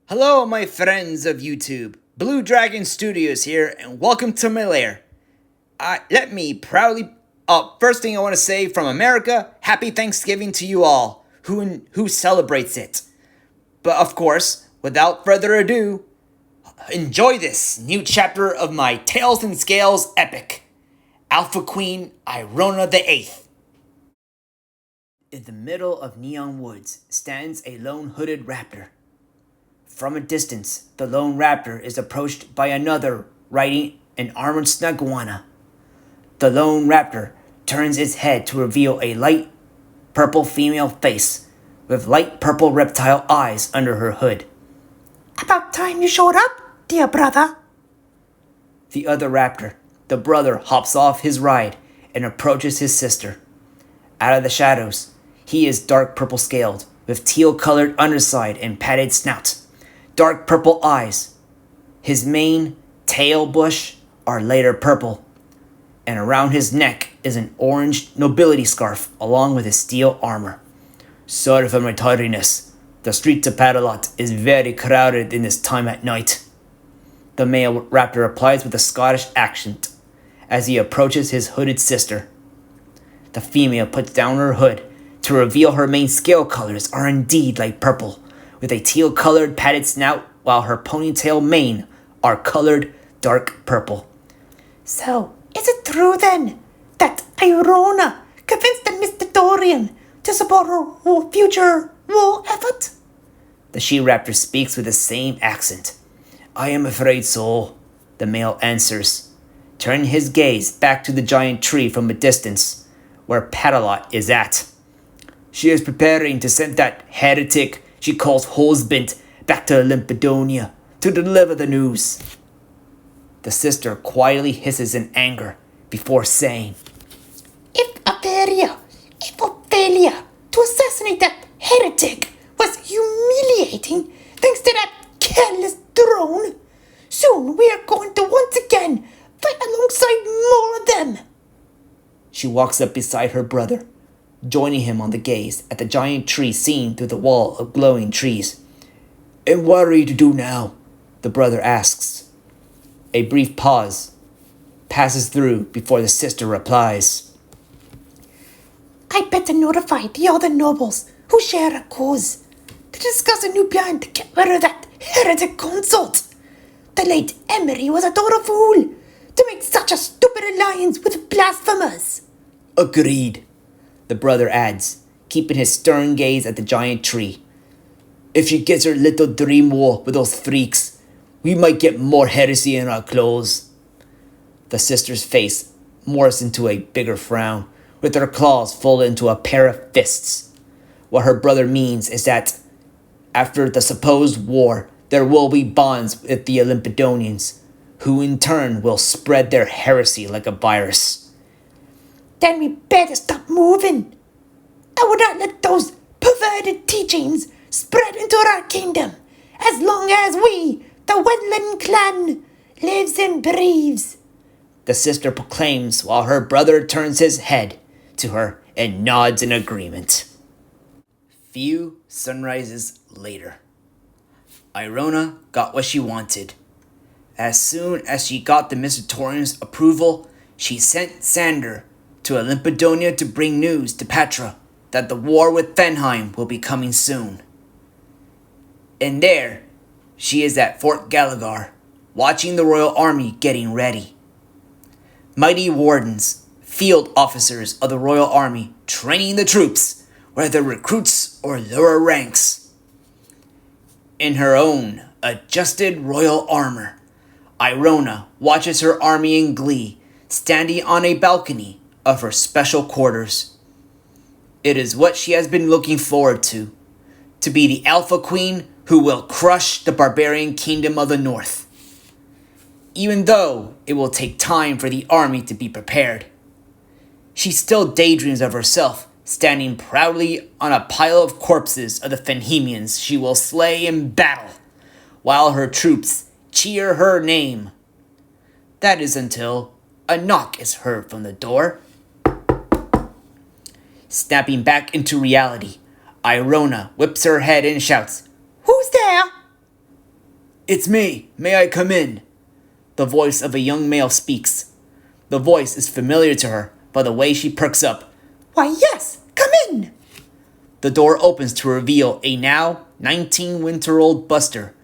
Hello, my friends of YouTube. Blue Dragon Studios here, and welcome to my lair. Let me proudly. First thing I want to say from America, Happy Thanksgiving to you all who celebrates it. But of course, without further ado, enjoy this new chapter of my Tails and Scales epic, Alpha Queen Irona the Eighth. In the middle of Neon Woods stands a lone hooded raptor. From a distance, the lone raptor is approached by another riding an armored snuguana. The lone raptor turns its head to reveal a light purple female face with light purple reptile eyes under her hood. About time you showed up, dear brother. The other raptor, the brother, hops off his ride and approaches his sister. Out of the shadows, he is dark purple scaled, with teal-colored underside and padded snout. Dark purple eyes. His mane, tail bush are lighter purple, and around his neck is an orange nobility scarf along with his steel armor. Sorry for my tardiness. The streets of Padalot is very crowded in this time at night. The male raptor replies with a Scottish accent as he approaches his hooded sister. The female puts down her hood to reveal her mane scale colors are indeed light purple, with a teal-colored padded snout, while her ponytail mane are colored dark purple. So, is it true then that Irona convinced the Mr. Dorian to support her future war effort? The she-raptor speaks with the same accent. I am afraid so, the male answers, turning his gaze back to the giant tree from a distance, where Padalot is at. She is preparing to send that heretic she calls husband back to Olympidonia to deliver the news. The sister quietly hisses in anger before saying, If a failure to assassinate that heretic was humiliating thanks to that careless drone, soon we are going to once again fight alongside more of them. She walks up beside her brother, joining him on the gaze at the giant tree seen through the wall of glowing trees. And what are you to do now? The brother asks. A brief pause passes through before the sister replies. I better notify the other nobles who share a cause to discuss a new plan to get rid of that heretic consort. The late Emery was a total fool to make such a stupid alliance with blasphemers. Agreed, the brother adds, keeping his stern gaze at the giant tree. If she gets her little dream war with those freaks, we might get more heresy in our clothes. The sister's face morphs into a bigger frown, with her claws folded into a pair of fists. What her brother means is that after the supposed war, there will be bonds with the Olympidonians, who in turn will spread their heresy like a virus. Then we better stop moving. I would not let those perverted teachings spread into our kingdom, as long as we, the Wetland clan, lives and breathes. The sister proclaims while her brother turns his head to her and nods in agreement. Few sunrises later. Irona got what she wanted. As soon as she got the Mystatorian's approval, she sent Sander to Olympidonia to bring news to Patra that the war with Fenheim will be coming soon. And there, she is at Fort Gallagher, watching the royal army getting ready. Mighty wardens, field officers of the royal army, training the troops, whether recruits or lower ranks. In her own adjusted royal armor, Irona watches her army in glee, standing on a balcony of her special quarters. It is what she has been looking forward to be the Alpha Queen who will crush the barbarian kingdom of the north. Even though it will take time for the army to be prepared, she still daydreams of herself standing proudly on a pile of corpses of the Fenhemians she will slay in battle, while her troops cheer her name. That is until a knock is heard from the door. Snapping back into reality, Irona whips her head and shouts, Who's there? It's me. May I come in? The voice of a young male speaks. The voice is familiar to her by the way she perks up. Why, yes, come in. The door opens to reveal a now 19-winter-old Buster,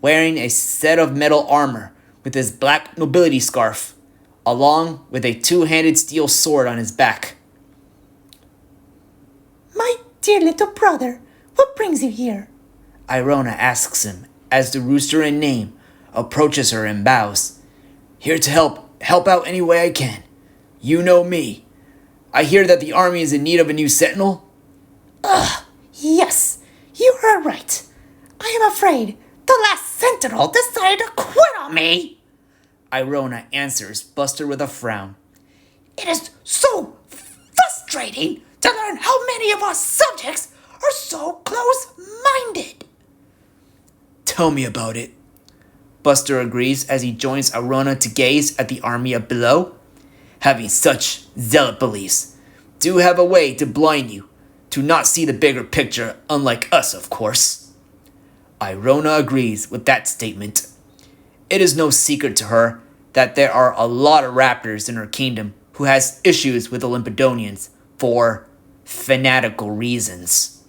wearing a set of metal armor with his black nobility scarf, along with a two-handed steel sword on his back. My dear little brother, what brings you here? Irona asks him as the rooster in name approaches her and bows. Here to help out any way I can. You know me. I hear that the army is in need of a new sentinel. Yes, you are right. I am afraid the last sentinel decided to quit on me. Irona answers Buster with a frown. It is so frustrating to learn how many of our subjects are so close-minded. Tell me about it. Buster agrees as he joins Irona to gaze at the army up below. Having such zealot beliefs do have a way to blind you to not see the bigger picture, unlike us, of course. Irona agrees with that statement. It is no secret to her that there are a lot of raptors in her kingdom who has issues with the Limpidonians for fanatical reasons.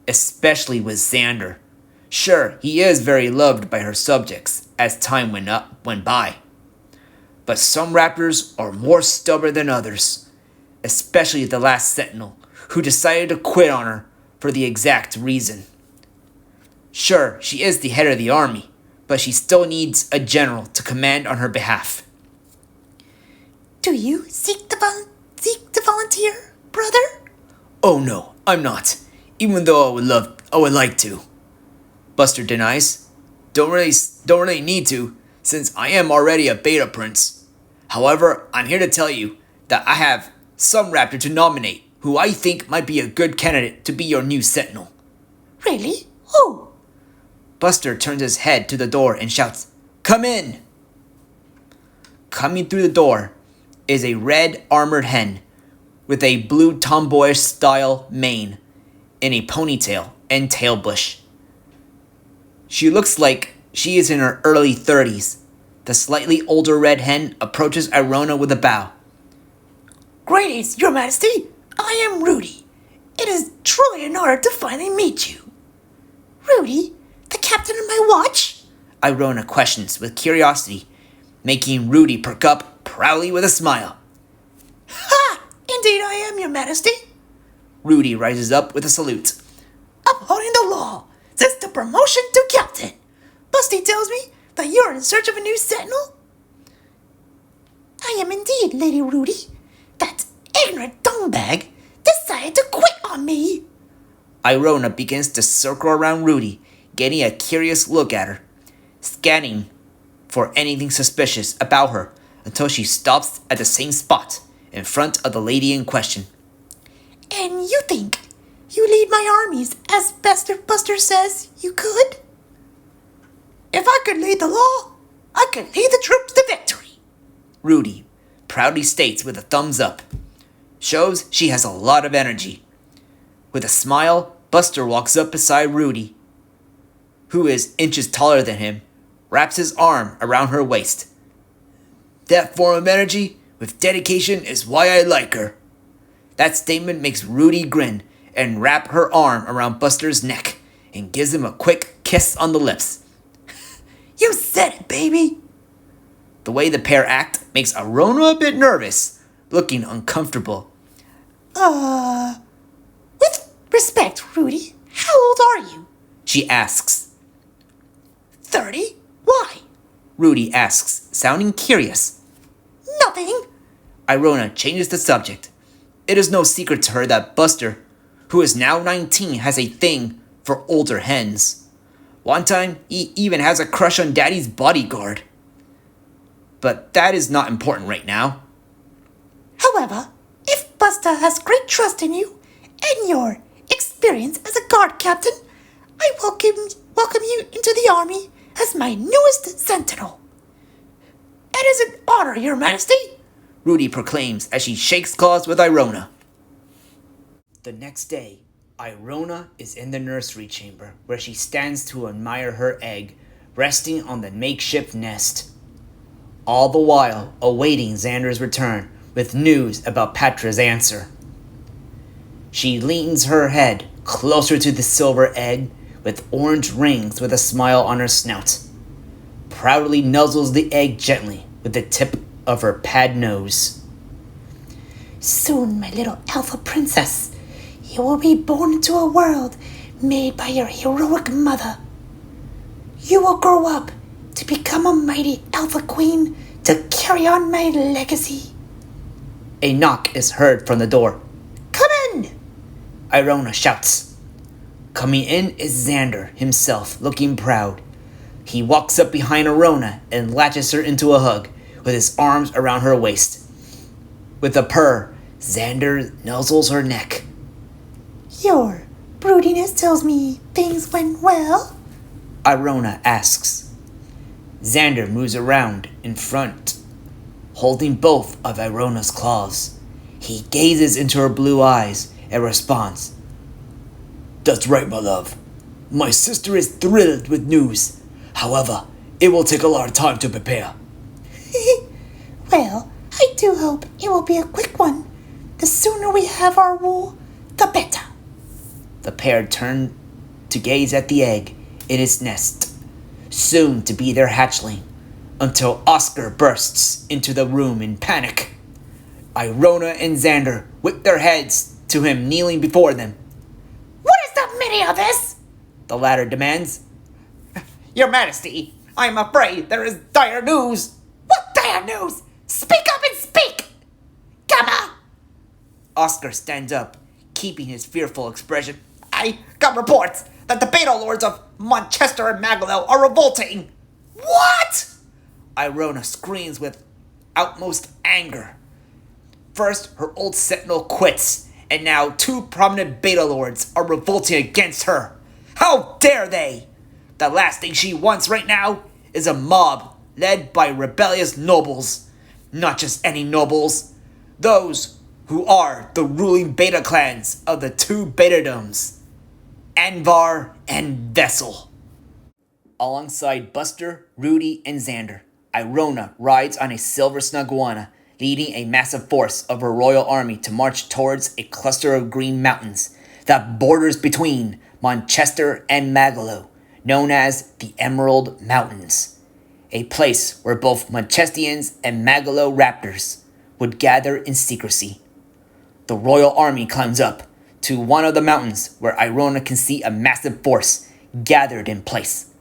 Especially with Xander. Sure, he is very loved by her subjects as time went by. But some raptors are more stubborn than others, especially the last sentinel, who decided to quit on her for the exact reason. Sure, she is the head of the army, but she still needs a general to command on her behalf. Do you seek to volunteer, brother? Oh no, I'm not. Even though I would like to. Buster denies. Don't really need to, since I am already a beta prince. However, I'm here to tell you that I have some raptor to nominate who I think might be a good candidate to be your new sentinel. Really? Who? Buster turns his head to the door and shouts, "Come in!" Coming through the door is a red armored hen with a blue tomboyish style mane and a ponytail and tail bush. She looks like she is in her early 30s. The slightly older red hen approaches Irona with a bow. Greetings, Your Majesty. I am Rudy. It is truly an honor to finally meet you. Rudy, the captain of my watch? Irona questions with curiosity, making Rudy perk up proudly with a smile. Ha! Indeed I am, Your Majesty. Rudy rises up with a salute. Upholding the law since the promotion to captain. Busty tells me that you're in search of a new sentinel? I am indeed, Lady Rudy. That ignorant dungbag decided to quit on me. Irona begins to circle around Rudy, getting a curious look at her, scanning for anything suspicious about her until she stops at the same spot in front of the lady in question. And you think you lead my armies as Buster says you could? If I could lead the law, I could lead the troops to victory. Rudy proudly states with a thumbs up. Shows she has a lot of energy. With a smile, Buster walks up beside Rudy, who is inches taller than him, wraps his arm around her waist. That form of energy with dedication is why I like her. That statement makes Rudy grin and wrap her arm around Buster's neck and gives him a quick kiss on the lips. You said it, baby. The way the pair act makes Irona a bit nervous, looking uncomfortable. With respect, Rudy, how old are you? She asks. 30? Why? Rudy asks, sounding curious. Nothing. Irona changes the subject. It is no secret to her that Buster, who is now 19, has a thing for older hens. One time, he even has a crush on Daddy's bodyguard. But that is not important right now. However, if Buster has great trust in you and your experience as a guard captain, I welcome you into the army as my newest sentinel. It is an honor, Your Majesty, Rudy proclaims as she shakes claws with Irona. The next day, Irona is in the nursery chamber where she stands to admire her egg, resting on the makeshift nest, all the while awaiting Xander's return with news about Petra's answer. She leans her head closer to the silver egg with orange rings with a smile on her snout, proudly nuzzles the egg gently with the tip of her pad nose. Soon, my little alpha princess, you will be born into a world made by your heroic mother. You will grow up to become a mighty alpha queen to carry on my legacy. A knock is heard from the door. Come in! Irona shouts. Coming in is Xander himself, looking proud. He walks up behind Irona and latches her into a hug with his arms around her waist. With a purr, Xander nuzzles her neck. Your broodiness tells me things went well? Irona asks. Xander moves around in front, holding both of Irona's claws. He gazes into her blue eyes and responds, That's right, my love. My sister is thrilled with news. However, it will take a lot of time to prepare. Well, I do hope it will be a quick one. The sooner we have our wool, the better. The pair turn to gaze at the egg in its nest, soon to be their hatchling, until Oscar bursts into the room in panic. Irona and Xander whip their heads to him kneeling before them. What is the meaning of this? The latter demands. Your Majesty, I am afraid there is dire news. What dire news? Speak up and speak! Gamma! Oscar stands up, keeping his fearful expression. I got reports that the Beta Lords of Manchester and Magalo are revolting. What? Irona screams with utmost anger. First, her old sentinel quits, and now 2 prominent Beta Lords are revolting against her. How dare they? The last thing she wants right now is a mob led by rebellious nobles. Not just any nobles. Those who are the ruling beta clans of the 2 betadomes, Anvar and Vessel. Alongside Buster, Rudy, and Xander, Irona rides on a silver snuguana, leading a massive force of her royal army to march towards a cluster of green mountains that borders between Manchester and Magalo, known as the Emerald Mountains, a place where both Manchestians and Magalo raptors would gather in secrecy. The royal army climbs up to one of the mountains where Irona can see a massive force gathered in place.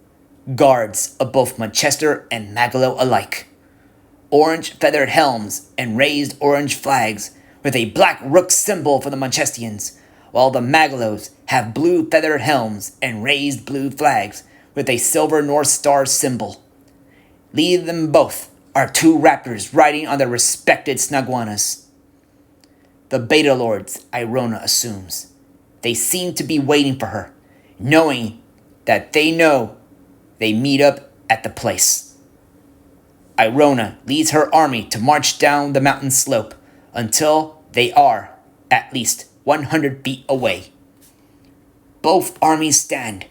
Guards of both Manchester and Magalo alike. Orange feathered helms and raised orange flags with a black rook symbol for the Manchestians, while the Magalos have blue feathered helms and raised blue flags with a silver North Star symbol. Leading them both are 2 raptors riding on their respected snuguanas. The Beta Lords, Irona assumes. They seem to be waiting for her, knowing that they know they meet up at the place. Irona leads her army to march down the mountain slope until they are at least 100 feet away. Both armies stand.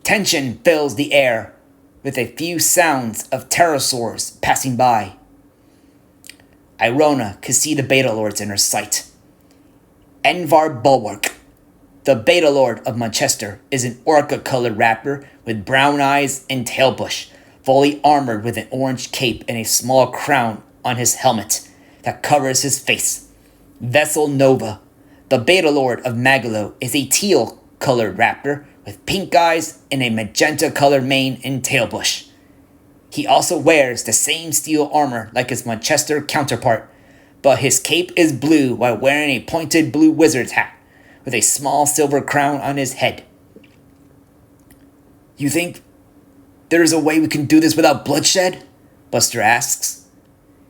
Tension fills the air, with a few sounds of pterosaurs passing by. Irona can see the Beta Lords in her sight. Envar Bulwark, the Beta Lord of Manchester, is an orca-colored raptor with brown eyes and tail bush, fully armored with an orange cape and a small crown on his helmet that covers his face. Vessel Nova, the Beta Lord of Magalo, is a teal-colored raptor with pink eyes and a magenta-colored mane and tail bush. He also wears the same steel armor like his Manchester counterpart, but his cape is blue while wearing a pointed blue wizard's hat with a small silver crown on his head. You think there is a way we can do this without bloodshed? Buster asks.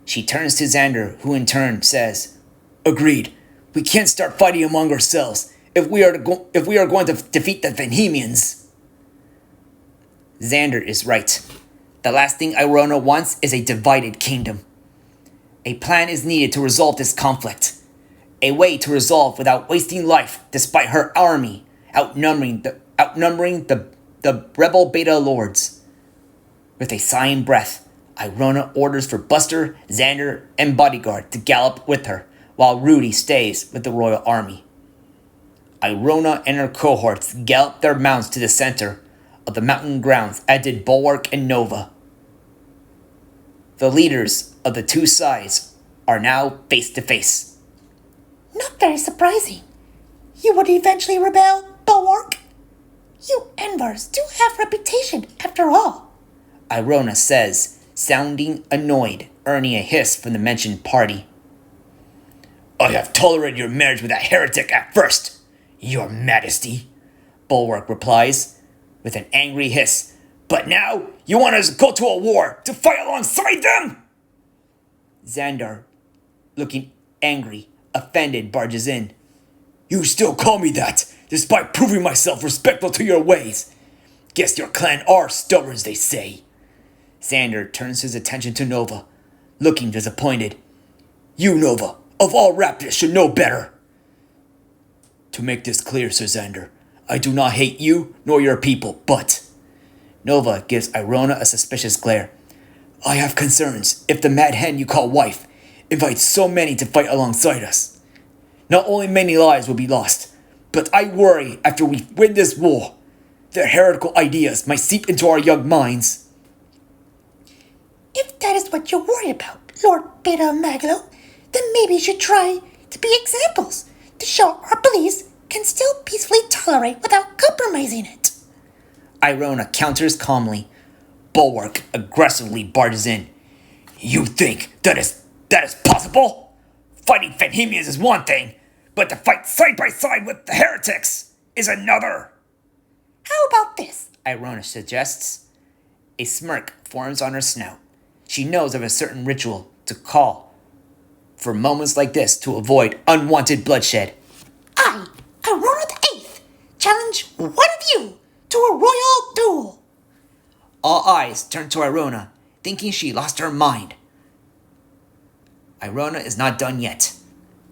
She turns to Xander, who in turn says, Agreed. We can't start fighting among ourselves if we are going to defeat the Venhemians. Xander is right. The last thing Irona wants is a divided kingdom. A plan is needed to resolve this conflict. A way to resolve without wasting life despite her army outnumbering the rebel Beta Lords. With a sighing breath, Irona orders for Buster, Xander, and Bodyguard to gallop with her, while Rudy stays with the Royal Army. Irona and her cohorts gallop their mounts to the center of the mountain grounds, as did Bulwark and Nova. The leaders of the two sides are now face to face. Not very surprising. You would eventually rebel, Bulwark. You Envars do have reputation, after all. Irona says, sounding annoyed, earning a hiss from the mentioned party. I have tolerated your marriage with that heretic at first, your majesty, Bulwark replies, with an angry hiss. But now, you want us to go to a war to fight alongside them? Xander, looking angry, offended, barges in. You still call me that, despite proving myself respectful to your ways. Guess your clan are stubborn, they say. Xander turns his attention to Nova, looking disappointed. You, Nova, of all raptors, should know better. To make this clear, Sir Xander, I do not hate you nor your people, but... Nova gives Irona a suspicious glare. I have concerns if the mad hen you call wife invites so many to fight alongside us. Not only many lives will be lost, but I worry after we win this war, their heretical ideas might seep into our young minds. If that is what you worry about, Lord Beta Maglo, then maybe you should try to be examples to show our beliefs can still peacefully tolerate without compromising it. Irona counters calmly. Bulwark aggressively barges in. You think that is possible? Fighting Fenhemians is one thing, but to fight side by side with the heretics is another. How about this? Irona suggests. A smirk forms on her snout. She knows of a certain ritual to call for moments like this to avoid unwanted bloodshed. I, Irona the Eighth, challenge one of you to a royal duel. All eyes turn to Irona, thinking she lost her mind. Irona is not done yet.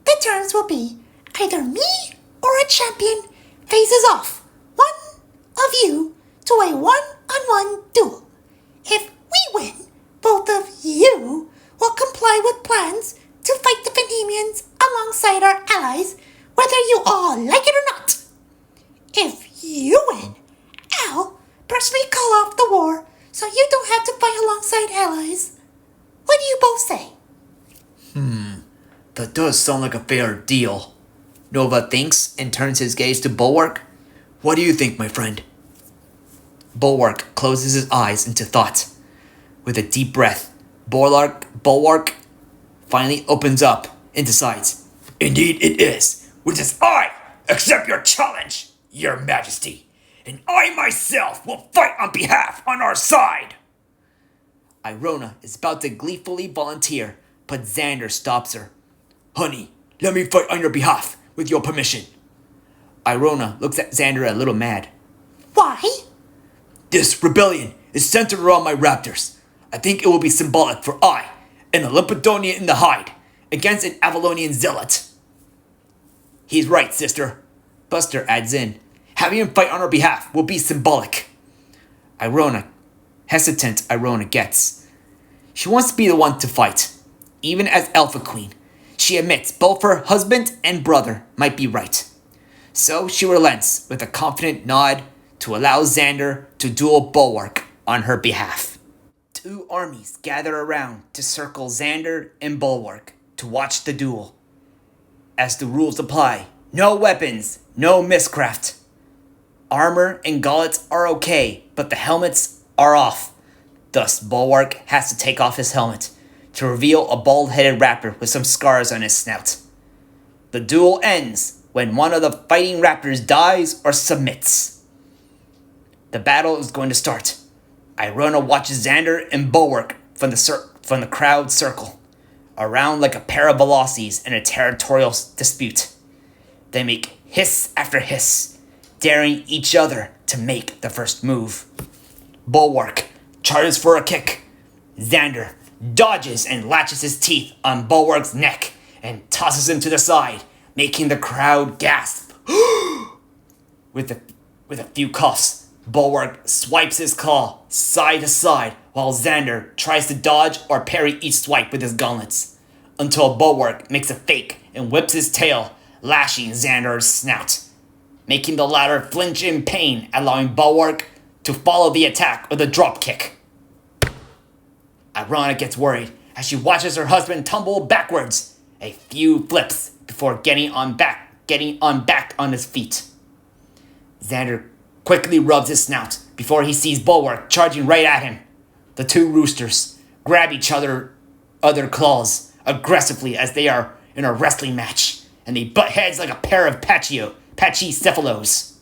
The terms will be either me or a champion faces off one of you to a one-on-one duel. If we win, both of you will comply with plans to fight the Fenhemians alongside our allies, whether you all like it or not. If you win, I'll personally call off the war so you don't have to fight alongside allies. What do you both say? That does sound like a fair deal. Nova thinks and turns his gaze to Bulwark. What do you think, my friend? Bulwark closes his eyes into thought. With a deep breath, Bulwark finally opens up and decides. Indeed it is, which is I accept your challenge, your majesty, and I myself will fight on our side. Irona is about to gleefully volunteer, but Xander stops her. Honey, let me fight on your behalf, with your permission. Irona looks at Xander a little mad. Why? This rebellion is centered around my raptors. I think it will be symbolic for I, an Olympodonian in the hide, against an Avalonian zealot. He's right, sister. Buster adds in. Having him fight on our behalf will be symbolic. Hesitant Irona gets. She wants to be the one to fight. Even as Alpha Queen, she admits both her husband and brother might be right. So she relents with a confident nod to allow Xander to duel Bulwark on her behalf. Two armies gather around to circle Xander and Bulwark to watch the duel. As the rules apply, no weapons, no miscraft. Armor and gauntlets are okay, but the helmets are off. Thus, Bulwark has to take off his helmet to reveal a bald-headed raptor with some scars on his snout. The duel ends when one of the fighting raptors dies or submits. The battle is going to start. Irona watches Xander and Bulwark from the crowd circle, around like a pair of velocities in a territorial dispute. They make hiss after hiss, daring each other to make the first move. Bulwark charges for a kick. Xander dodges and latches his teeth on Bulwark's neck and tosses him to the side, making the crowd gasp. With a few coughs, Bulwark swipes his claw side to side while Xander tries to dodge or parry each swipe with his gauntlets, until Bulwark makes a fake and whips his tail, lashing Xander's snout, making the latter flinch in pain, allowing Bulwark to follow the attack with a drop kick. Irona gets worried as she watches her husband tumble backwards a few flips before getting on back on his feet. Xander quickly rubs his snout before he sees Bulwark charging right at him. The two roosters grab each other claws aggressively as they are in a wrestling match, and they butt heads like a pair of pachycephalos.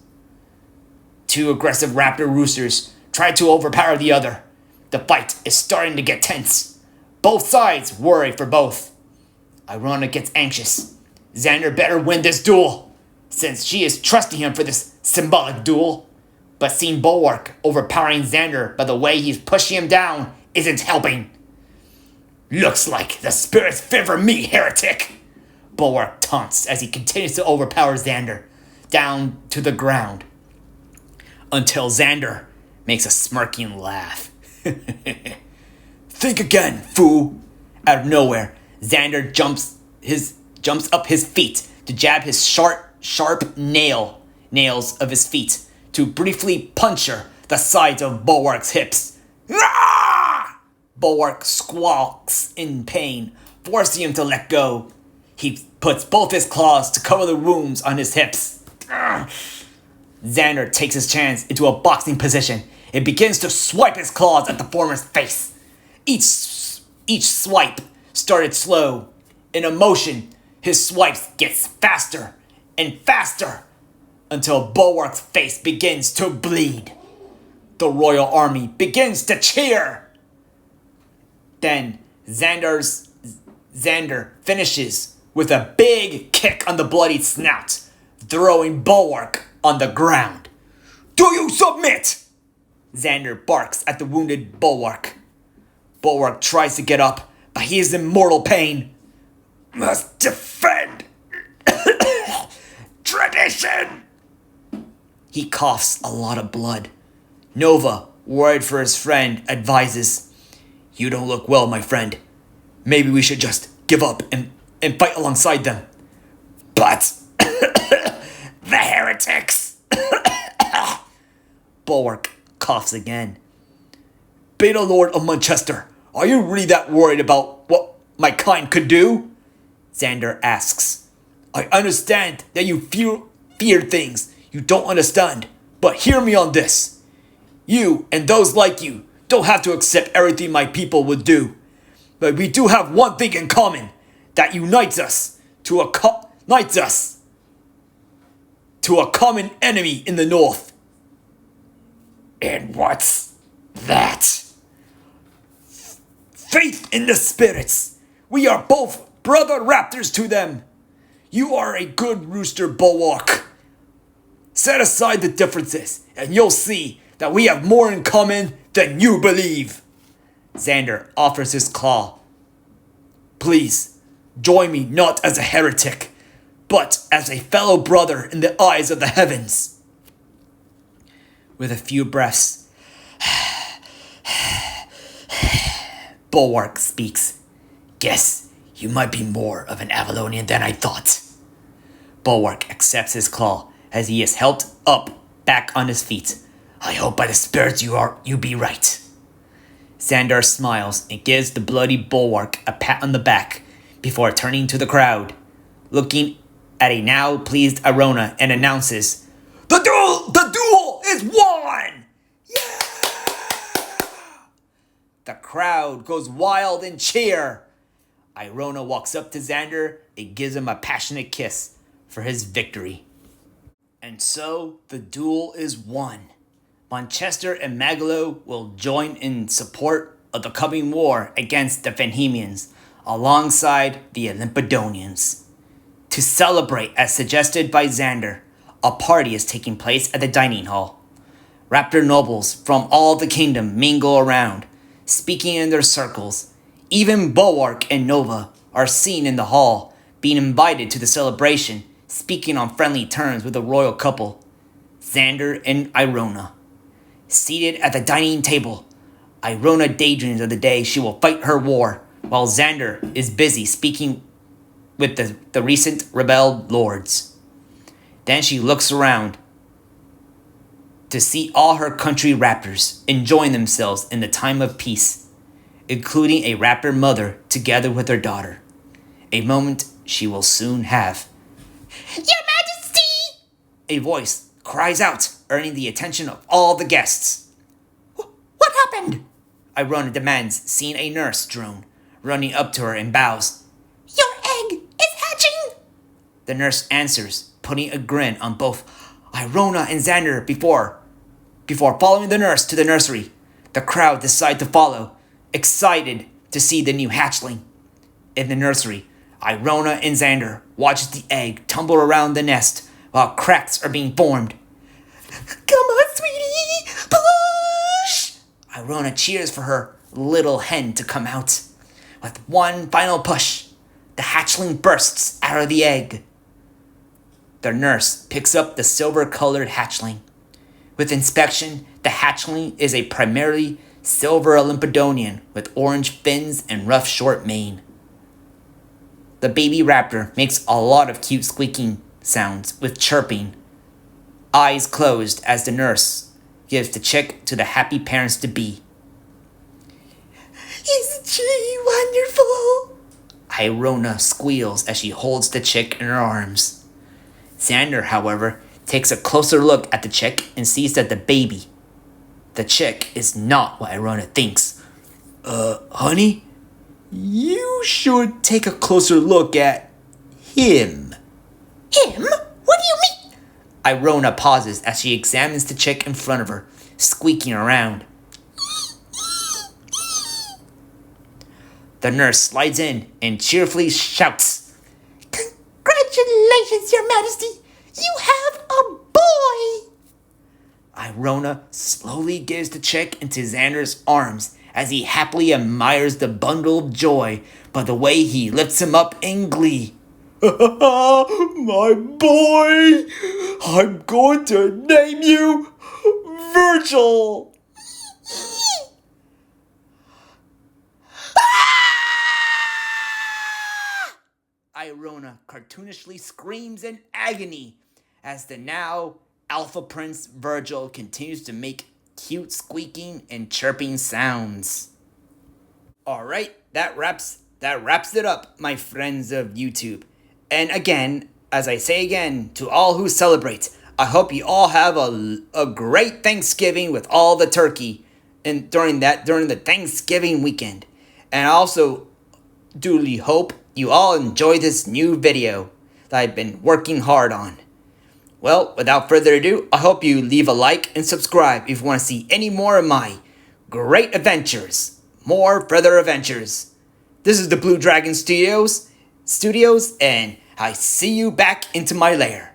Two aggressive raptor roosters try to overpower the other. The fight is starting to get tense. Both sides worry for both. Irona gets anxious. Xander better win this duel, since she is trusting him for this symbolic duel. But seeing Bulwark overpowering Xander by the way he's pushing him down isn't helping. Looks like the spirits favor me, heretic! Bulwark taunts as he continues to overpower Xander down to the ground, until Xander makes a smirking laugh. Think again, fool! Out of nowhere, Xander jumps up his feet to jab his sharp nails of his feet to briefly puncture the sides of Bulwark's hips. Ah! Bulwark squawks in pain, forcing him to let go. He puts both his claws to cover the wounds on his hips. Xander takes his chance into a boxing position and begins to swipe his claws at the former's face. Each swipe started slow. In a motion, his swipes gets faster and faster until Bulwark's face begins to bleed. The royal army begins to cheer. Then Xander finishes with a big kick on the bloodied snout, throwing Bulwark on the ground. Do you submit? Xander barks at the wounded Bulwark. Bulwark tries to get up, but he is in mortal pain. Must defend tradition. He coughs a lot of blood. Nova, worried for his friend, advises, "You don't look well, my friend. Maybe we should just give up and fight alongside them." But the heretics. Bulwark coughs again. Beta Lord of Manchester, are you really that worried about what my kind could do? Xander asks. I understand that you fear things you don't understand, but hear me on this. You and those like you don't have to accept everything my people would do. But we do have one thing in common that unites us to a common enemy in the north. And what's that? Faith in the spirits. We are both brother raptors to them. You are a good rooster, Bulwark. Set aside the differences, and you'll see that we have more in common than you believe. Xander offers his claw. Please, join me not as a heretic, but as a fellow brother in the eyes of the heavens. With a few breaths, Bulwark speaks. Guess you might be more of an Avalonian than I thought. Bulwark accepts his claw as he is helped up back on his feet. I hope by the spirits you be right. Xander smiles and gives the bloody Bulwark a pat on the back before turning to the crowd, looking at a now pleased Irona, and announces, The duel is won! Yeah! The crowd goes wild in cheer. Irona walks up to Xander and gives him a passionate kiss for his victory. And so the duel is won. Manchester and Magalo will join in support of the coming war against the Fenhemians alongside the Olympodonians. To celebrate, as suggested by Xander, a party is taking place at the dining hall. Raptor nobles from all the kingdom mingle around, speaking in their circles. Even Bulwark and Nova are seen in the hall, being invited to the celebration, speaking on friendly terms with the royal couple, Xander and Irona. Seated at the dining table, Irona daydreams of the day she will fight her war, while Xander is busy speaking with the recent rebelled lords. Then she looks around to see all her country raptors enjoying themselves in the time of peace, including a raptor mother together with her daughter. A moment she will soon have. Your Majesty! A voice cries out, earning the attention of all the guests. What happened? Irona demands, seeing a nurse drone, running up to her and bows. Your egg is hatching! The nurse answers, putting a grin on both Irona and Xander before following the nurse to the nursery. The crowd decide to follow, excited to see the new hatchling. In the nursery, Irona and Xander watch the egg tumble around the nest while cracks are being formed. Come on, sweetie! Push! Irona cheers for her little hen to come out. With one final push, the hatchling bursts out of the egg. The nurse picks up the silver-colored hatchling. With inspection, the hatchling is a primarily silver Olympodonian with orange fins and rough short mane. The baby raptor makes a lot of cute squeaking sounds with chirping, eyes closed as the nurse gives the chick to the happy parents-to-be. Isn't she wonderful? Irona squeals as she holds the chick in her arms. Xander, however, takes a closer look at the chick and sees that the chick is not what Irona thinks. Honey? You should take a closer look at him. Him? What do you mean? Irona pauses as she examines the chick in front of her, squeaking around. The nurse slides in and cheerfully shouts, Congratulations, Your Majesty! You have a boy! Irona slowly gives the chick into Xander's arms as he happily admires the bundle of joy by the way he lifts him up in glee. My boy! I'm going to name you Virgil! Irona cartoonishly screams in agony as the now Alpha Prince Virgil continues to make cute squeaking and chirping sounds. Alright, that wraps it up, my friends of YouTube. And again, as I say again, to all who celebrate, I hope you all have a great Thanksgiving with all the turkey and during the Thanksgiving weekend. And I also duly hope you all enjoy this new video that I've been working hard on. Well, without further ado, I hope you leave a like and subscribe if you want to see any more of my great adventures. More further adventures. This is the Blue Dragon Studios, and I see you back into my lair.